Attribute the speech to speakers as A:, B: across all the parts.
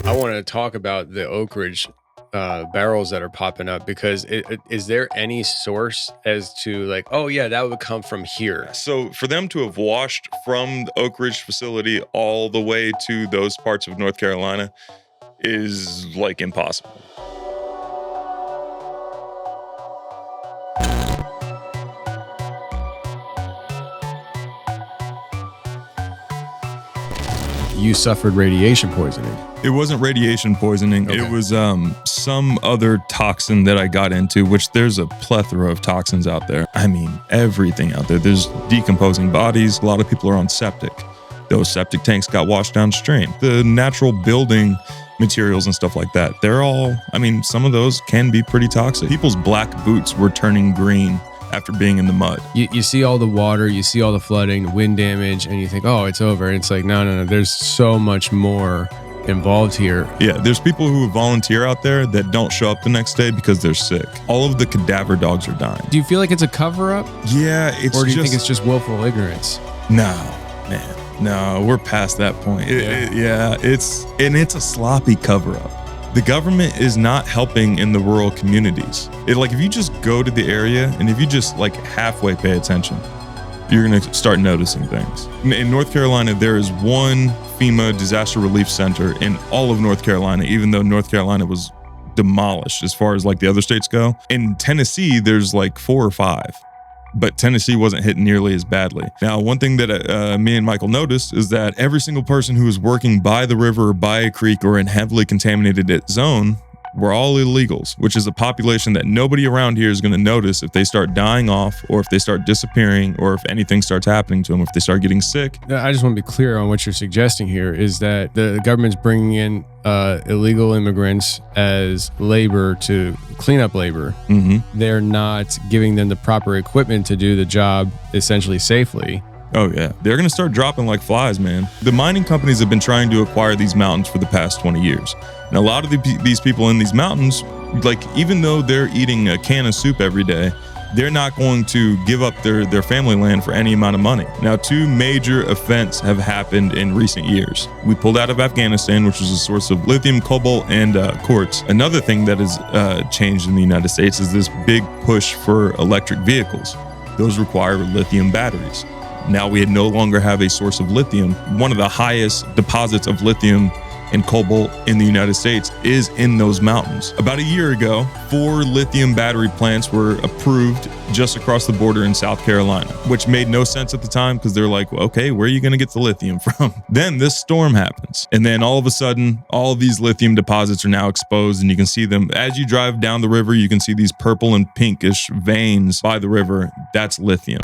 A: I want to talk about the Oak Ridge barrels that are popping up, because is there any source as to like, oh yeah, that would come from here?
B: So for them to have washed from the Oak Ridge facility all the way to those parts of North Carolina is like impossible.
A: You suffered radiation poisoning.
B: It wasn't radiation poisoning.
A: Okay.
B: It was some other toxin that I got into, which there's a plethora of toxins out there. I mean, everything out there. There's decomposing bodies. A lot of people are on septic. Those septic tanks got washed downstream. The natural building materials and stuff like that, they're all, I mean, some of those can be pretty toxic. People's black boots were turning green after being in the mud.
A: You see all the water, you see all the flooding, the wind damage, and you think, oh, it's over. And it's like, no. There's so much more involved here.
B: Yeah, there's people who volunteer out there that don't show up the next day because they're sick. All of the cadaver dogs are dying.
A: Do you feel like it's a cover-up?
B: Yeah, it's
A: Or do you think it's just willful ignorance?
B: No, man. No, we're past that point. It's a sloppy cover-up. The government is not helping in the rural communities. If you just go to the area and if you just halfway pay attention, you're gonna start noticing things. In North Carolina, there is one FEMA disaster relief center in all of North Carolina, even though North Carolina was demolished as far as the other states go. In Tennessee, there's 4 or 5. But Tennessee wasn't hit nearly as badly. Now, one thing that me and Michael noticed is that every single person who was working by the river or by a creek or in heavily contaminated zone were all illegals, which is a population that nobody around here is going to notice if they start dying off or if they start disappearing or if anything starts happening to them, if they start getting sick.
A: I just want to be clear on what you're suggesting here is that the government's bringing in illegal immigrants as labor to clean up labor.
B: Mm-hmm.
A: They're not giving them the proper equipment to do the job essentially safely.
B: Oh yeah, they're going to start dropping like flies, man. The mining companies have been trying to acquire these mountains for the past 20 years. And a lot of these people in these mountains, even though they're eating a can of soup every day, they're not going to give up their family land for any amount of money. Now, 2 major events have happened in recent years. We pulled out of Afghanistan, which was a source of lithium, cobalt, and quartz. Another thing that has changed in the United States is this big push for electric vehicles. Those require lithium batteries. Now we no longer have a source of lithium. One of the highest deposits of lithium and cobalt in the United States is in those mountains. About a year ago, 4 lithium battery plants were approved just across the border in South Carolina, which made no sense at the time because they're like, well, okay, where are you going to get the lithium from? Then this storm happens. And then all of a sudden, all these lithium deposits are now exposed and you can see them. As you drive down the river, you can see these purple and pinkish veins by the river. That's lithium.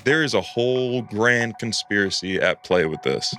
B: There is a whole grand conspiracy at play with this.